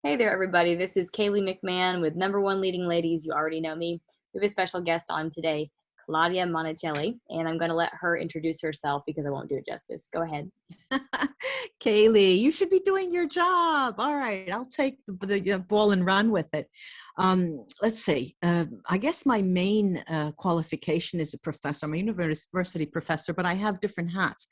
Hey there, everybody. This is Kaylee McMahon with Number One Leading Ladies. You already know me. We have a special guest on today, Claudia Monacelli, and I'm going to let her introduce herself because I won't do it justice. Go ahead. Kaylee, you should be doing your job. All right, I'll take the ball and run with it. Let's see. I guess my main qualification is a professor. I'm a university professor, but I have different hats.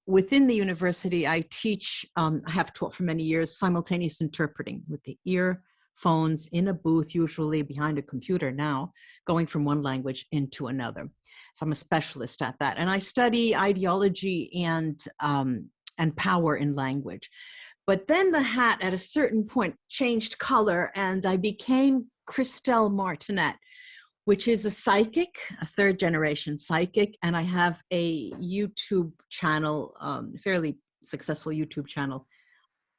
Within the university, I teach, I have taught for many years, simultaneous interpreting with the earphones in a booth, usually behind a computer now, going from one language into another. So I'm a specialist at that. And I study ideology and power in language. But then the hat at a certain point changed color and I became Christelle Martinet, which is a psychic, a third generation psychic. And I have a YouTube channel, fairly successful YouTube channel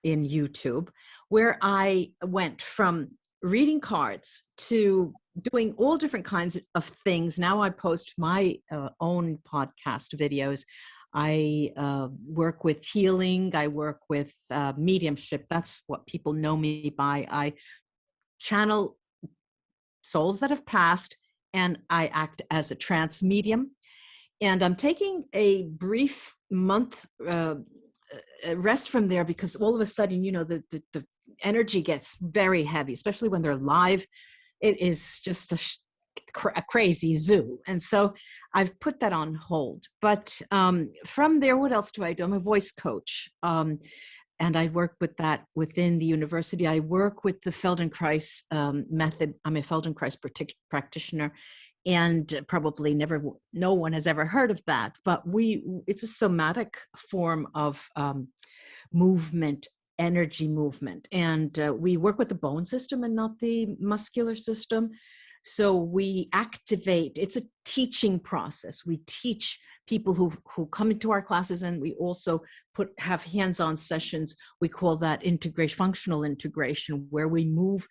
in YouTube, where I went from reading cards to doing all different kinds of things. Now I post my own podcast videos. I work with healing. I work with mediumship. That's what people know me by. I channel souls that have passed, and I act as a trance medium. And I'm taking a brief month rest from there because all of a sudden, you know, the energy gets very heavy, especially when they're live. It is just a crazy zoo. And so I've put that on hold. But from there, what else do I do? I'm a voice coach. And I work with that within the university. I work with the Feldenkrais method. I'm a Feldenkrais practitioner, and probably no one has ever heard of that. But it's a somatic form of movement, energy movement. And we work with the bone system and not the muscular system. So we activate, it's a teaching process. We teach people who come into our classes, and we also have hands-on sessions. We call that functional integration, where we move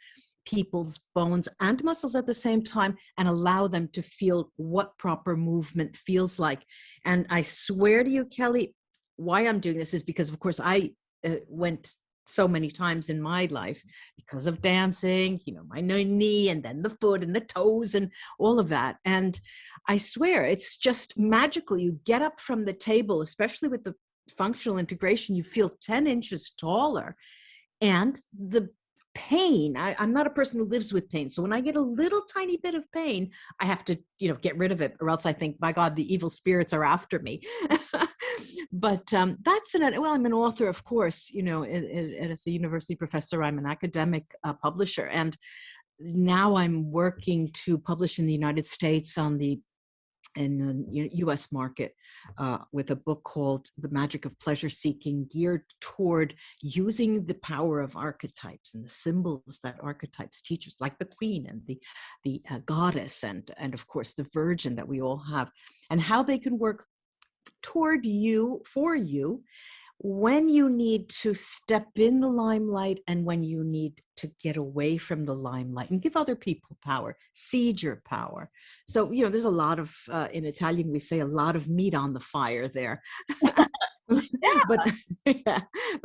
people's bones and muscles at the same time and allow them to feel what proper movement feels like. And I swear to you, Kelly, why I'm doing this is because, of course, I went so many times in my life because of dancing, you know, my knee and then the foot and the toes and all of that. And I swear it's just magical. You get up from the table, especially with the functional integration, you feel 10 inches taller. And the pain, I'm not a person who lives with pain. So when I get a little tiny bit of pain, I have to, you know, get rid of it, or else I think, my God, the evil spirits are after me. But I'm an author, of course, you know, as a university professor, I'm an academic publisher. And now I'm working to publish in the United States in the U.S. market with a book called The Magic of Pleasure Seeking, geared toward using the power of archetypes and the symbols that archetypes teach us, like the queen and the goddess and of course the virgin that we all have, and how they can work toward you, for you, when you need to step in the limelight and when you need to get away from the limelight and give other people power, seed your power. So, you know, there's a lot of, in Italian, we say a lot of meat on the fire there. But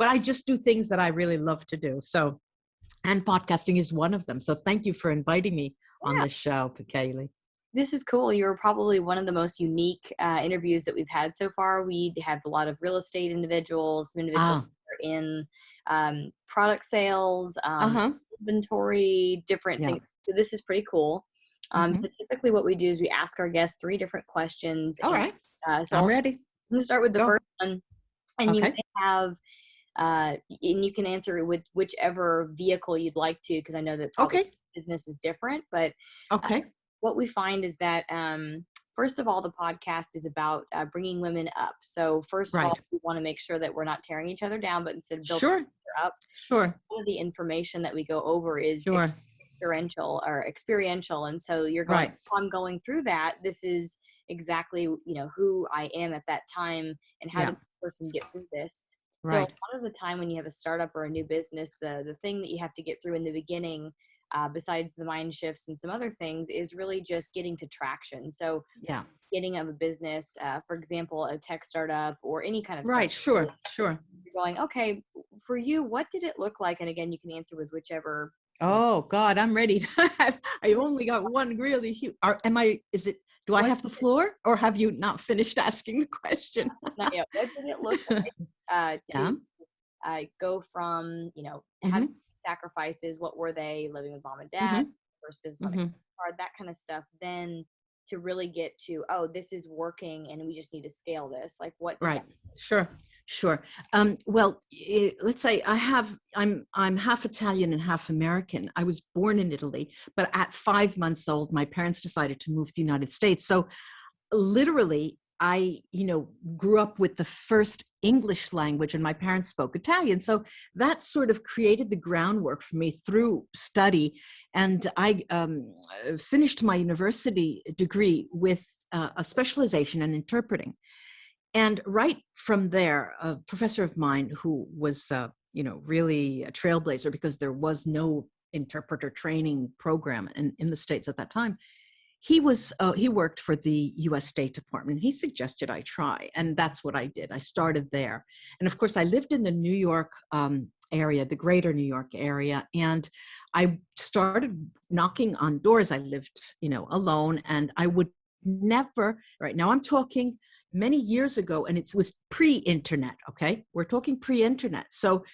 I just do things that I really love to do. So, and podcasting is one of them. So thank you for inviting me on this show, Kaylee. This is cool. You're probably one of the most unique interviews that we've had so far. We have a lot of real estate individuals that are in product sales, inventory, different things. So this is pretty cool. So typically what we do is we ask our guests 3 different questions. All right. So I'm ready. I'm going to start with the first one. And you may have, and you can answer it with whichever vehicle you'd like to, because I know that probably business is different. But what we find is that, first of all, the podcast is about bringing women up. So first of all, we want to make sure that we're not tearing each other down, but instead of building each other up. All of the information that we go over is experiential. And so you're going, I'm going through that. This is exactly, you know, who I am at that time and how did the person get through this. So a lot of the time when you have a startup or a new business, the thing that you have to get through in the beginning, besides the mind shifts and some other things, is really just getting to traction. So beginning of a business, for example, a tech startup or any kind of startup, sure. You're going, okay, for you, what did it look like? And again, you can answer with whichever. Oh God, I'm ready. I only got one really huge. Do I What have the floor, or have you not finished asking the question? not yet. What did it look like Yeah. to go from, having Mm-hmm. sacrifices? What were they? Living with mom and dad, Mm-hmm. first business on a Mm-hmm. card, that kind of stuff. Then to really get to, oh, this is working, and we just need to scale this. Like, what did that? Right. Sure. Sure. Well, let's say I'm half Italian and half American. I was born in Italy, but at 5 months old, my parents decided to move to the United States. So literally, I, grew up with the first English language, and my parents spoke Italian. So that sort of created the groundwork for me through study. And I finished my university degree with a specialization in interpreting. And right from there, a professor of mine who was, really a trailblazer, because there was no interpreter training program in the States at that time. He worked for the U.S. State Department. He suggested I try, and that's what I did. I started there, and of course, I lived in the New York area, the greater New York area, and I started knocking on doors. I lived, alone, and I would never. Right now, I'm talking many years ago, and it was pre-internet. Okay, we're talking pre-internet, so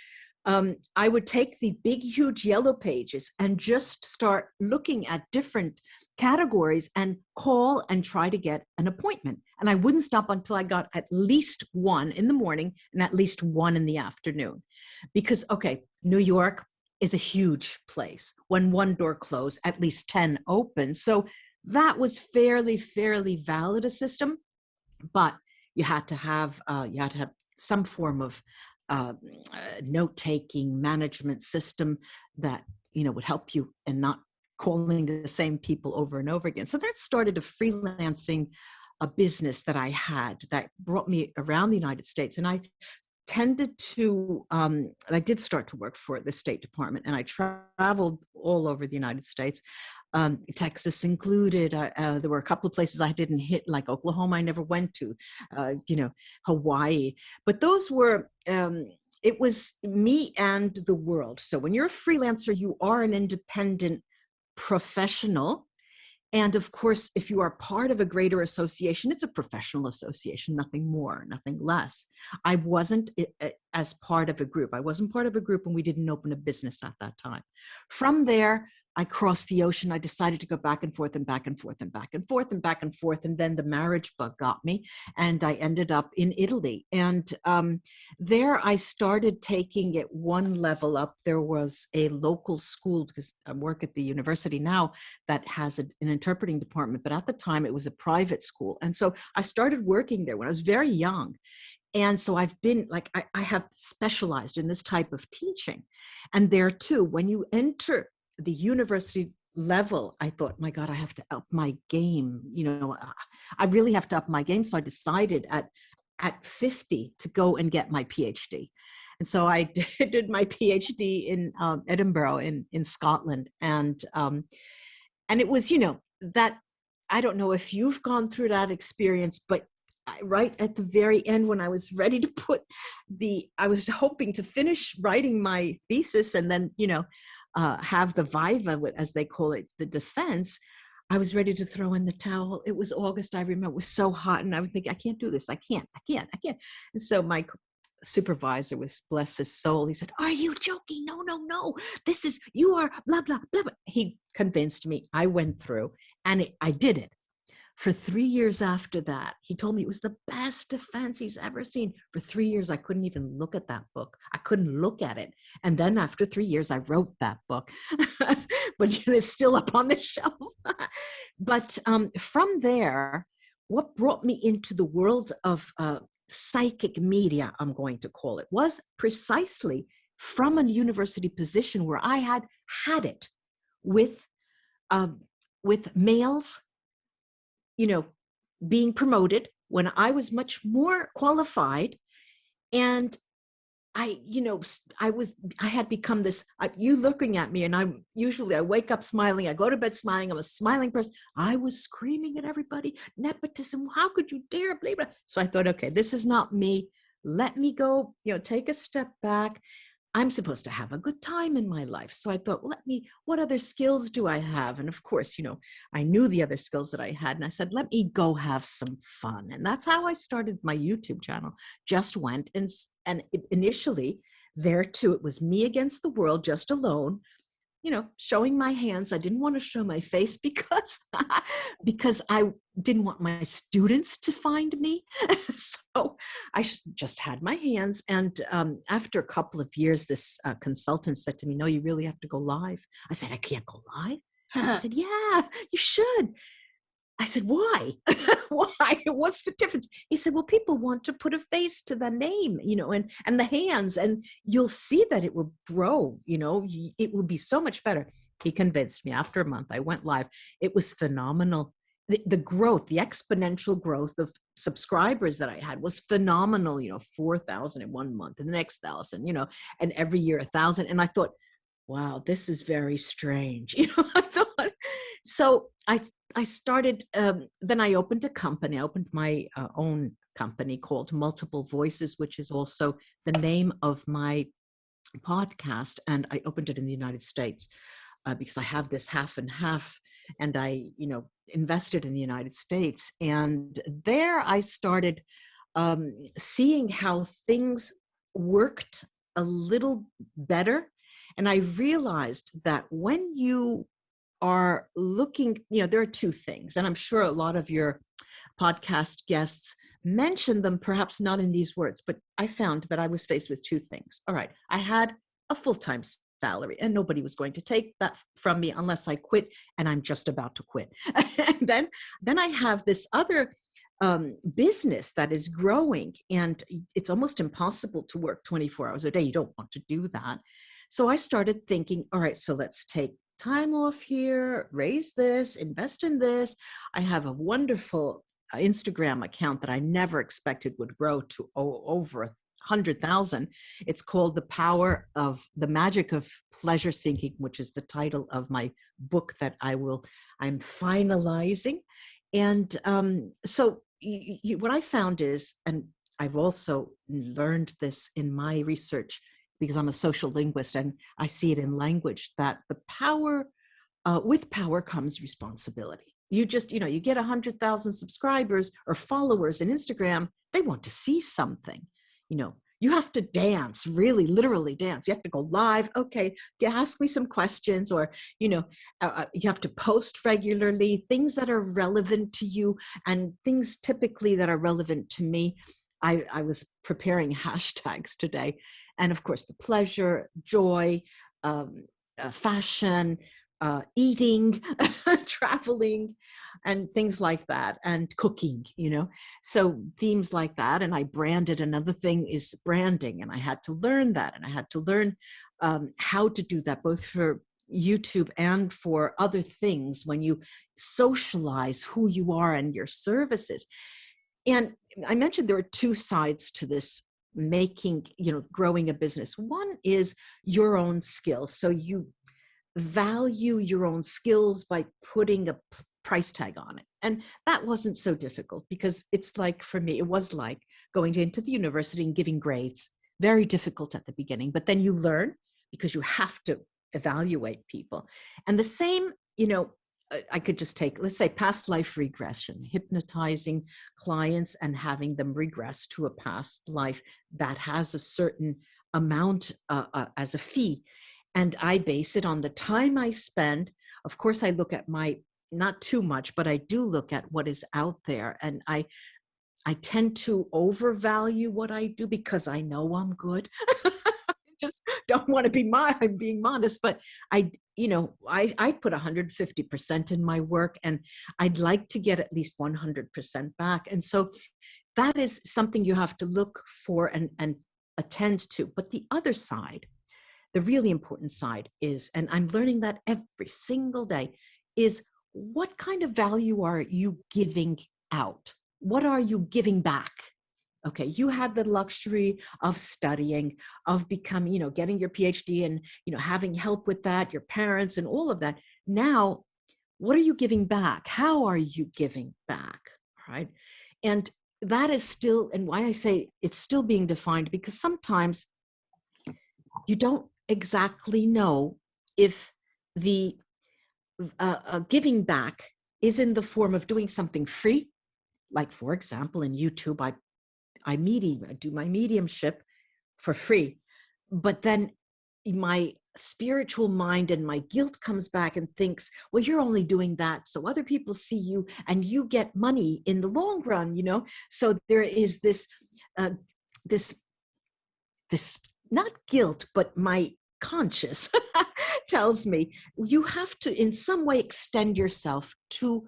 I would take the big, huge yellow pages and just start looking at different categories and call and try to get an appointment. And I wouldn't stop until I got at least one in the morning and at least one in the afternoon. Because, okay, New York is a huge place. When one door closed, at least 10 open. So that was fairly valid a system, but you had to have some form of note-taking management system that would help you and not calling the same people over and over again. So that started a freelancing a business that I had that brought me around the United States. And I did start to work for the State Department, and I traveled all over the United States, Texas included. There were a couple of places I didn't hit, like Oklahoma I never went to, Hawaii. But those were, it was me and the world. So when you're a freelancer, you are an independent professional. And of course, if you are part of a greater association, it's a professional association, nothing more, nothing less. I wasn't as part of a group. I wasn't part of a group, and we didn't open a business at that time. From there, I crossed the ocean. I decided to go back and forth and back and forth and back and forth and back and forth. And then the marriage bug got me, and I ended up in Italy. And there I started taking it one level up. There was a local school, because I work at the university now, that has an interpreting department. But at the time, it was a private school. And so I started working there when I was very young. And so I've been I have specialized in this type of teaching. And there too, when you enter the university level, I thought, my God, I have to up my game. I really have to up my game. So I decided at 50 to go and get my PhD. And so I did my PhD in Edinburgh in Scotland. And it was, that, I don't know if you've gone through that experience, but right at the very end, when I was ready to I was hoping to finish writing my thesis and then, have the viva, as they call it, the defense. I was ready to throw in the towel. It was August. I remember it was so hot, and I was thinking, I can't do this. I can't. And so my supervisor was, bless his soul, he said, "Are you joking? No. You are blah, blah, blah." He convinced me. I went through, and I did it. For 3 years after that, he told me it was the best defense he's ever seen. For 3 years, I couldn't even look at that book. I couldn't look at it. And then after 3 years, I wrote that book, but it's still up on the shelf. But from there, what brought me into the world of psychic media, I'm going to call it, was precisely from a university position where I had it with males, being promoted when I was much more qualified. And I had become this, you looking at me, and I wake up smiling, I go to bed smiling, I'm a smiling person. I was screaming at everybody, nepotism, how could you dare, blah, blah. So I thought, okay, this is not me. Let me go, take a step back. I'm supposed to have a good time in my life. So I thought, well, what other skills do I have? And of course, I knew the other skills that I had. And I said, let me go have some fun. And that's how I started my YouTube channel. Just went initially there too, it was me against the world, just alone, showing my hands. I didn't want to show my face because I didn't want my students to find me. So I just had my hands. And after a couple of years, this consultant said to me, no, you really have to go live. I said, I can't go live. He said, yeah, you should. I said, why? Why? What's the difference? He said, well, people want to put a face to the name, and the hands, and you'll see that it will grow, it will be so much better. He convinced me. After a month, I went live. It was phenomenal. The growth, the exponential growth of subscribers that I had was phenomenal, 4,000 in 1 month, and the next 1,000, and every year 1,000. And I thought, wow, this is very strange. I thought, so I started, then I opened a company. I opened my own company called Multiple Voices, which is also the name of my podcast. And I opened it in the United States because I have this half and half, and I, invested in the United States. And there I started seeing how things worked a little better. And I realized that when you are looking, there are two things, and I'm sure a lot of your podcast guests mention them, perhaps not in these words, but I found that I was faced with two things. All right, I had a full-time salary, and nobody was going to take that from me unless I quit, and I'm just about to quit. And then I have this other business that is growing, and it's almost impossible to work 24 hours a day. You don't want to do that. So I started thinking, all right, so let's take time off here, raise this, invest in this. I have a wonderful Instagram account that I never expected would grow to over 100,000. It's called The Magic of Pleasure Seeking, which is the title of my book that I'm finalizing. And so what I found is, and I've also learned this in my research because I'm a social linguist and I see it in language, that the power, with power comes responsibility. You just, you get 100,000 subscribers or followers in Instagram, they want to see something. You have to dance, really, literally dance. You have to go live. Okay, ask me some questions, or, you have to post regularly, things that are relevant to you, and things typically that are relevant to me. I was preparing hashtags today. And of course, the pleasure, joy, fashion, eating, traveling, and things like that, and cooking, so themes like that. And I branded. Another thing is branding, and I had to learn that, and I had to learn how to do that, both for YouTube and for other things, when you socialize who you are and your services. And I mentioned there are two sides to this making, growing a business. One is your own skills. So you value your own skills by putting a price tag on it. And that wasn't so difficult, because it's like, for me, it was like going into the university and giving grades. Very difficult at the beginning, but then you learn, because you have to evaluate people. And the same, I could just take, let's say, past life regression, hypnotizing clients and having them regress to a past life that has a certain amount as a fee. And I base it on the time I spend. Of course, I look at not too much, but I do look at what is out there. And I tend to overvalue what I do because I know I'm good. Just don't want to be I'm being modest, but I put 150% in my work, and I'd like to get at least 100% back. And so that is something you have to look for and attend to. But the other side, the really important side is, and I'm learning that every single day, is what kind of value are you giving out? What are you giving back? Okay, you had the luxury of studying, of becoming, getting your PhD and, having help with that, your parents and all of that. Now, what are you giving back? How are you giving back? Right? And that is still, and why I say it's still being defined, because sometimes you don't exactly know if the giving back is in the form of doing something free. Like, for example, in YouTube, I do my mediumship for free. But then my spiritual mind and my guilt comes back and thinks, well, you're only doing that so other people see you and you get money in the long run, So there is uh, this, this not guilt, but my conscience tells me you have to in some way extend yourself to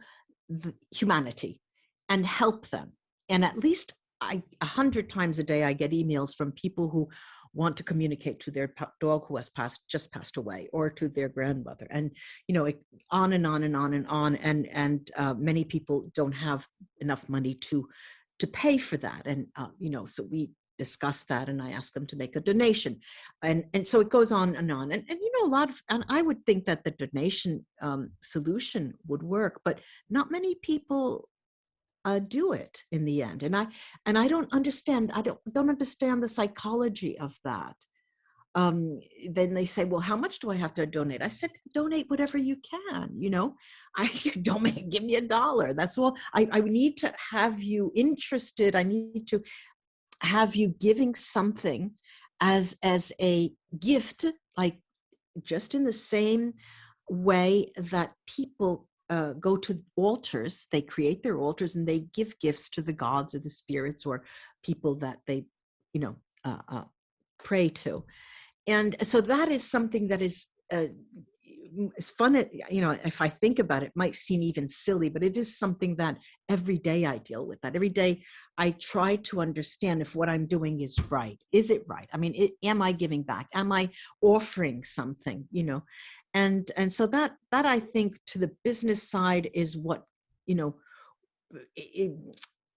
humanity and help them. And at least 100 times a day, I get emails from people who want to communicate to their dog who has just passed away, or to their grandmother, and on and on and on and on. And many people don't have enough money to pay for that, and so we discuss that, and I ask them to make a donation, and so it goes on and on, and a lot of, and I would think that the donation solution would work, but not many people do it in the end, and I don't understand. I don't understand the psychology of that. Then they say, well, how much do I have to donate? I said, donate whatever you can. You don't give me $1. That's all. I need to have you interested. I need to have you giving something as a gift, like just in the same way that people go to altars. They create their altars and they give gifts to the gods or the spirits or people that they pray to. And so that is something that is it's fun. If I think about it, it might seem even silly, but it is something that every day I deal with. That every day I try to understand if what I'm doing is right. Is it right? I mean, am I giving back? Am I offering something? And so that I think to the business side is what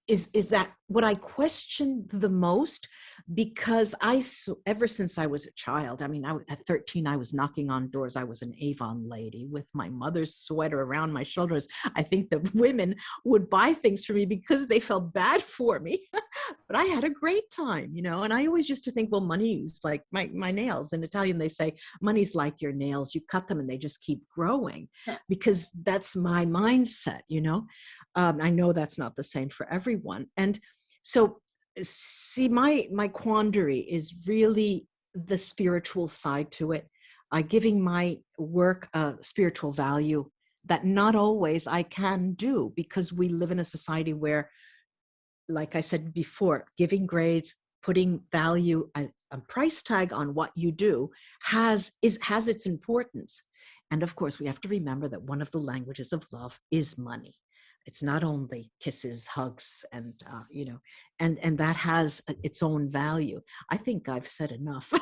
is that what I question the most, because ever since I was a child, I mean, at 13, I was knocking on doors. I was an Avon lady with my mother's sweater around my shoulders. I think the women would buy things for me because they felt bad for me, but I had a great time, and I always used to think, well, money's like my nails. In Italian, they say money's like your nails. You cut them and they just keep growing, because that's my mindset, I know that's not the same for everyone. And so, see, my quandary is really the spiritual side to it, giving my work a spiritual value that not always I can do, because we live in a society where, like I said before, giving grades, putting value, a price tag on what you do has its importance. And of course, we have to remember that one of the languages of love is money. It's not only kisses, hugs, and and that has its own value. I think I've said enough.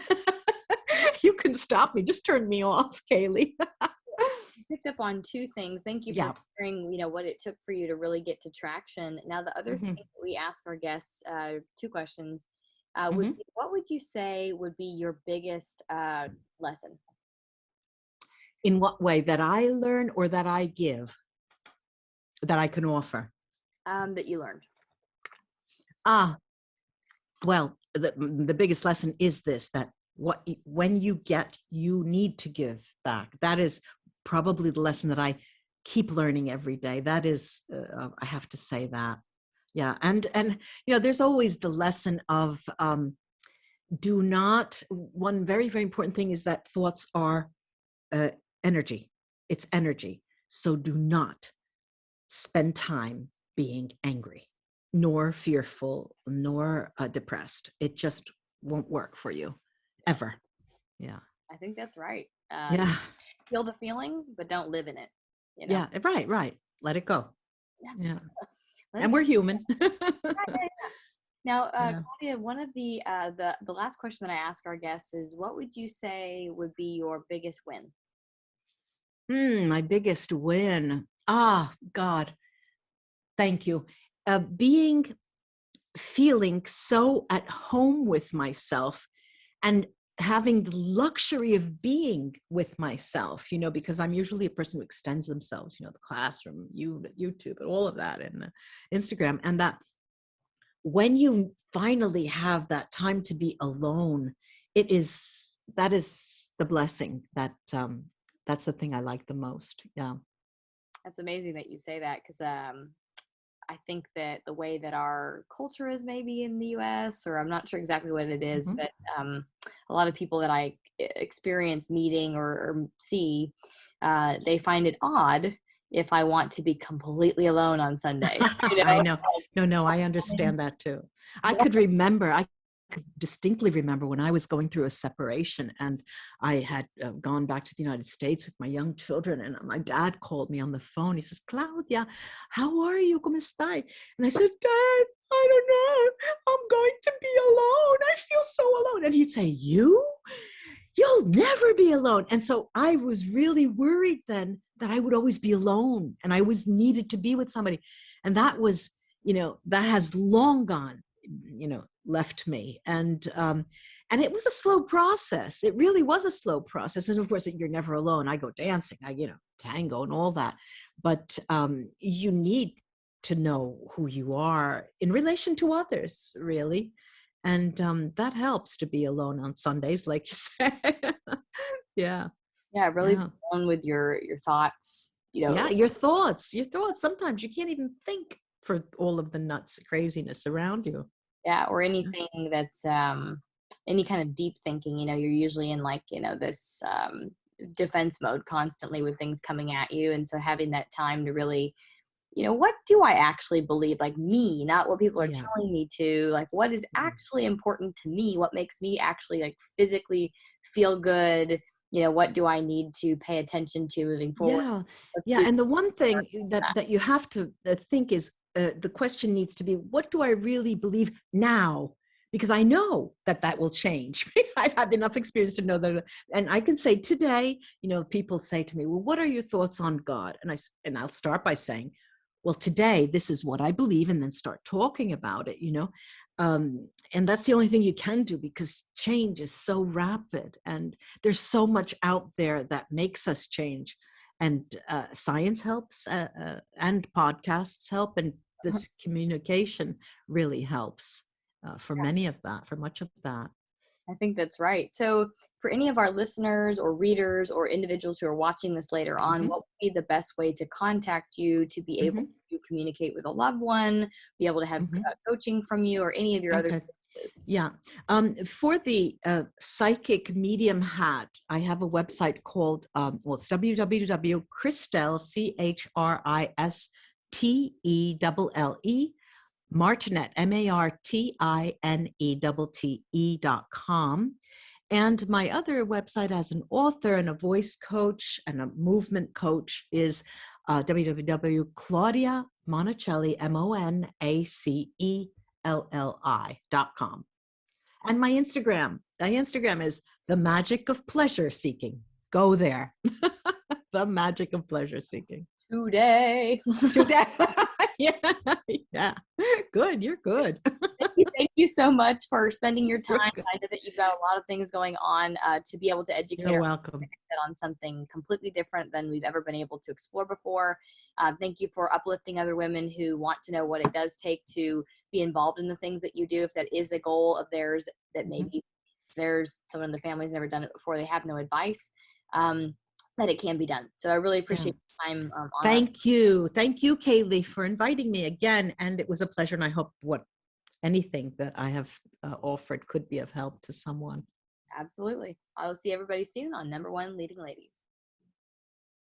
You can stop me. Just turn me off, Kaylee. You picked up on two things. Thank you for sharing, what it took for you to really get to traction. Now, the other thing that we ask our guests, two questions, would be, what would you say would be your biggest lesson? In what way? That I learn or that I give? That I can offer? That you learned. Well, the biggest lesson is this, that when you get, you need to give back. That is probably the lesson that I keep learning every day. That is, I have to say that. Yeah. And there's always the lesson of, one very, very important thing is that thoughts are energy. It's energy. So do not spend time being angry, nor fearful, nor depressed. It just won't work for you, ever. Yeah. I think that's right. Yeah. Feel the feeling, but don't live in it. Yeah. Right. Let it go. Yeah. And we're human. Now, Claudia, one of the last question that I ask our guests is, what would you say would be your biggest win? My biggest win. God, thank you. Feeling so at home with myself and having the luxury of being with myself, because I'm usually a person who extends themselves, the classroom, YouTube, and all of that, and Instagram. And that when you finally have that time to be alone, it is that is the blessing that that's the thing I like the most. Yeah. That's amazing that you say that, because I think that the way that our culture is maybe in the US, or I'm not sure exactly what it is, Hmm. but a lot of people that I experience meeting or see, they find it odd if I want to be completely alone on Sunday. You I know, know. No, no, I understand that too. I could distinctly remember when I was going through a separation and I had gone back to the United States with my young children, and my dad called me on the phone. He says, Claudia, how are you? ¿Cómo estás? And I said, Dad, I don't know. I'm going to be alone. I feel so alone. And he'd say, you'll never be alone. And so I was really worried then that I would always be alone and I was needed to be with somebody. And that was, that has long gone, left me. And it was a slow process. It really was a slow process. And of course, you're never alone. I go dancing, tango and all that. But you need to know who you are in relation to others, really. And that helps to be alone on Sundays, like you say. Yeah, yeah, really be yeah, alone with your thoughts. yeah. Your thoughts. Sometimes you can't even think for all of the nuts craziness around you. Yeah, or Yeah, anything that's any kind of deep thinking. You're usually in, like, this defense mode constantly with things coming at you, and so having that time to really, what do I actually believe, like me, not what people are yeah, telling me to, like what is yeah. actually important to me, what makes me actually like physically feel good, what do I need to pay attention to moving forward. Yeah, Let's yeah. do And the one more thing of that that. that you have to think is the question needs to be, what do I really believe now? Because I know that that will change. I've had enough experience to know that, and I can say today, people say to me, "Well, what are your thoughts on God?" And I'll start by saying, "Well, today this is what I believe," and then start talking about it. And that's the only thing you can do because change is so rapid and there's so much out there that makes us change, and science helps, and podcasts help, and this communication really helps for much of that. I think that's right. So, for any of our listeners or readers or individuals who are watching this later on, Hmm. what would be the best way to contact you to be able Hmm. to communicate with a loved one, be able to have Hmm. coaching from you, or any of your other Okay. services? Yeah. For the psychic medium hat, I have a website called, well, it's www.christelle, Christelle, Martinet, MartineTTE.com. And my other website as an author and a voice coach and a movement coach is www.Claudia Monacelli, Monacelli.com. And my Instagram is the magic of pleasure seeking. Go there. The magic of pleasure seeking. Today. Today. Yeah. Yeah. Good. You're good. Thank you so much for spending your time. You're good. I know that you've got a lot of things going on, to be able to educate You're our welcome. on something completely different than we've ever been able to explore before. Thank you for uplifting other women who want to know what it does take to be involved in the things that you do. If that is a goal of theirs, that Mhm. maybe there's someone in the family's never done it before, they have no advice, um, that it can be done. So I really Yeah. appreciate your time on our. Thank you. Thank you, Kaylee, for inviting me again. And it was a pleasure. And I hope anything that I have offered could be of help to someone. Absolutely. I'll see everybody soon on Number One Leading Ladies.